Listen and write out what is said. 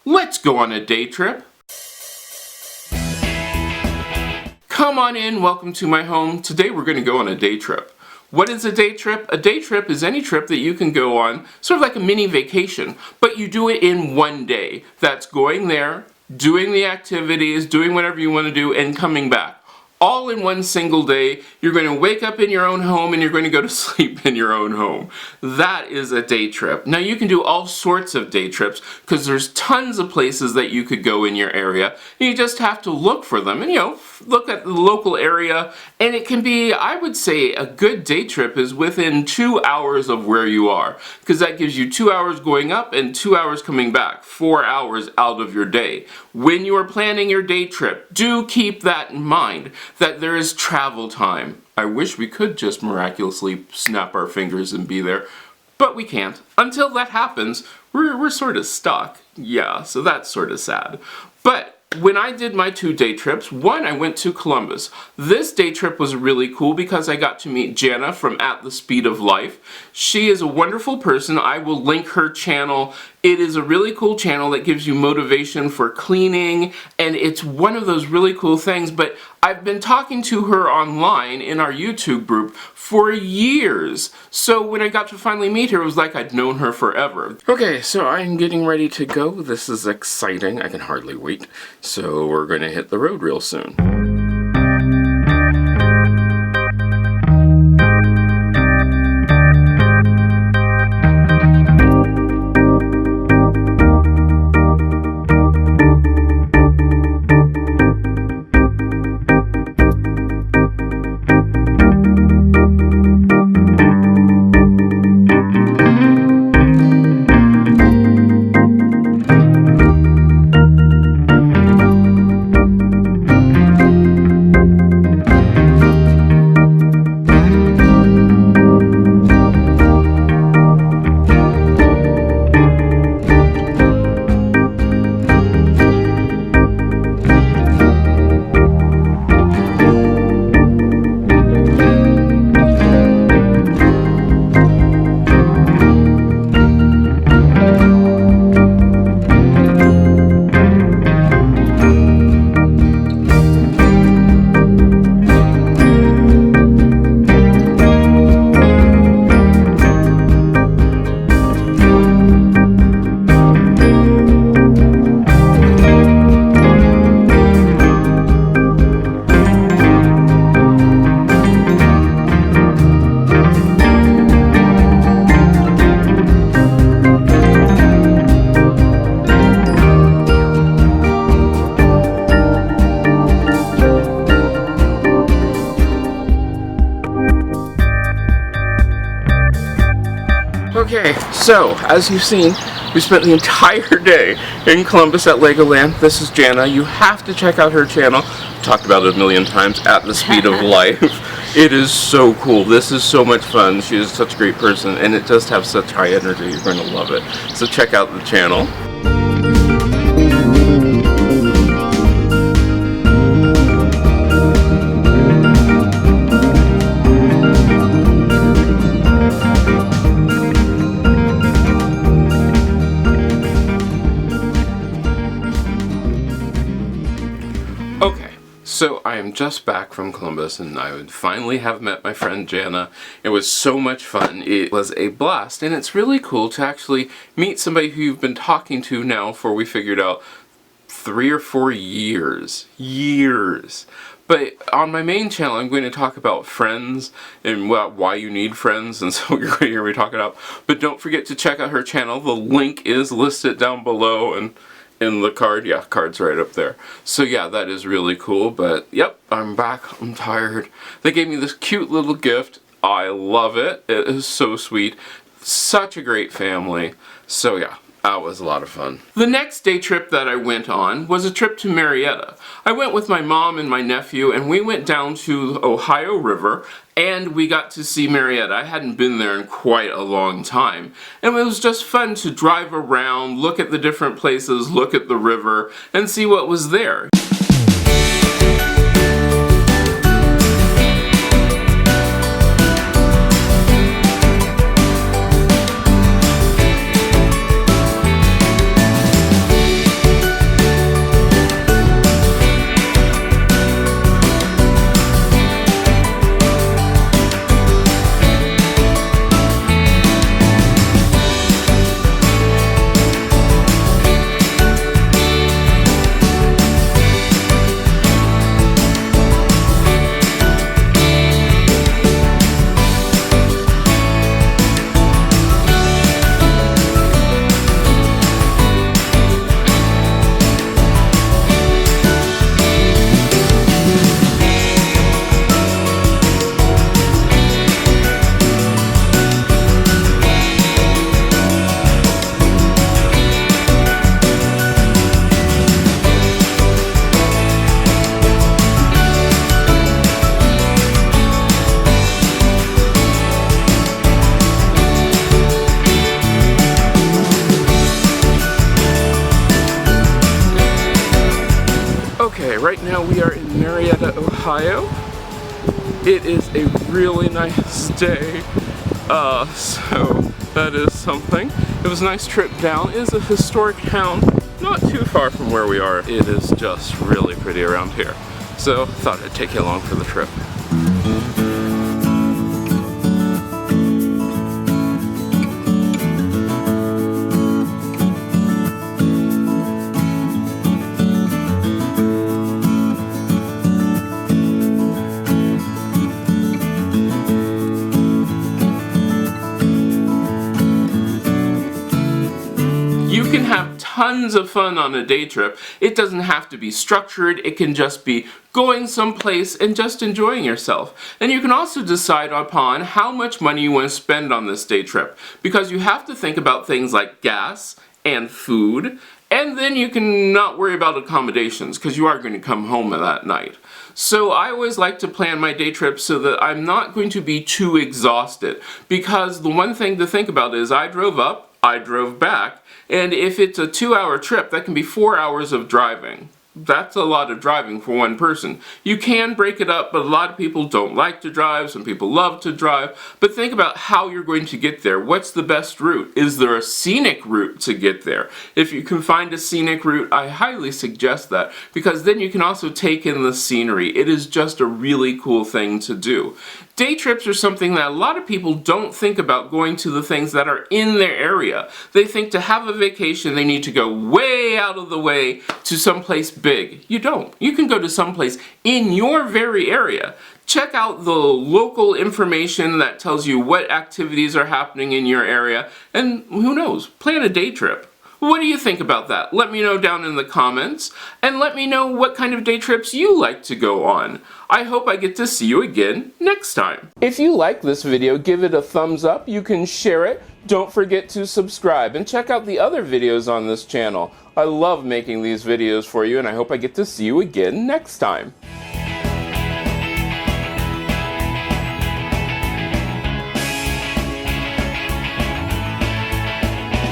Let's go on a day trip. Come on in, welcome to my home. Today we're going to go on a day trip. What is a day trip? A day trip is any trip that you can go on, sort of like a mini vacation, but you do it in one day. That's going there, doing the activities, doing whatever you want to do, and coming back. All in one single day. You're going to wake up in your own home and you're going to go to sleep in your own home. That is a day trip. Now you can do all sorts of day trips because there's tons of places that you could go in your area. You just have to look for them and look at the local area, and it can be, I would say, a good day trip is within 2 hours of where you are, because that gives you 2 hours going up and 2 hours coming back, 4 hours out of your day. When you are planning your day trip, do keep that in mind, that there is travel time. I wish we could just miraculously snap our fingers and be there, but we can't. Until that happens, we're sort of stuck. Yeah, so that's sort of sad. But when I did my 2 day trips, one, I went to Columbus. This day trip was really cool because I got to meet Jana from At the Speed of Life. She is a wonderful person. I will link her channel. It is a really cool channel that gives you motivation for cleaning, and it's one of those really cool things, but I've been talking to her online in our YouTube group for years. So when I got to finally meet her, it was like I'd known her forever. Okay, so I'm getting ready to go. This is exciting. I can hardly wait. So we're going to hit the road real soon. Okay, so as you've seen, we spent the entire day in Columbus at Legoland. This is Jana. You have to check out her channel. I've talked about it a million times, At the Speed of Life. It is so cool. This is so much fun. She is such a great person, and it does have such high energy. You're going to love it. So check out the channel. So I am just back from Columbus, and I would finally have met my friend Jana. It was so much fun. It was a blast, and it's really cool to actually meet somebody who you've been talking to now for, we figured out, 3 or 4 years. But on my main channel, I'm going to talk about friends and why you need friends, and so you're going to hear me talk about. But don't forget to check out her channel. The link is listed down below, and in the card, yeah, card's right up there. So yeah, that is really cool, but yep, I'm back, I'm tired. They gave me this cute little gift. I love it. It is so sweet. Such a great family. So yeah, that was a lot of fun. The next day trip that I went on was a trip to Marietta. I went with my mom and my nephew, and we went down to the Ohio River, and we got to see Marietta. I hadn't been there in quite a long time, and it was just fun to drive around, look at the different places, look at the river, and see what was there. right now we are in Marietta, Ohio. It is a really nice day, so that is something. It was a nice trip down. It is a historic town, not too far from where we are. It is just really pretty around here. So thought I'd take you along for the trip. You can have tons of fun on a day trip. It doesn't have to be structured. It can just be going someplace and just enjoying yourself. And you can also decide upon how much money you want to spend on this day trip, because you have to think about things like gas and food, and then you can not worry about accommodations because you are going to come home that night. So I always like to plan my day trips so that I'm not going to be too exhausted, because the one thing to think about is I drove up, I drove back, and if it's a 2-hour trip, that can be 4 hours of driving. That's a lot of driving for one person. You can break it up, but a lot of people don't like to drive. Some people love to drive. But think about how you're going to get there. What's the best route? Is there a scenic route to get there? If you can find a scenic route, I highly suggest that, because then you can also take in the scenery. It is just a really cool thing to do. Day trips are something that a lot of people don't think about, going to the things that are in their area. They think to have a vacation they need to go way out of the way to someplace big. You don't. You can go to someplace in your very area. Check out the local information that tells you what activities are happening in your area, and who knows, plan a day trip. What do you think about that? Let me know down in the comments, and let me know what kind of day trips you like to go on. I hope I get to see you again next time. If you like this video, give it a thumbs up. You can share it. Don't forget to subscribe, and check out the other videos on this channel. I love making these videos for you, and I hope I get to see you again next time.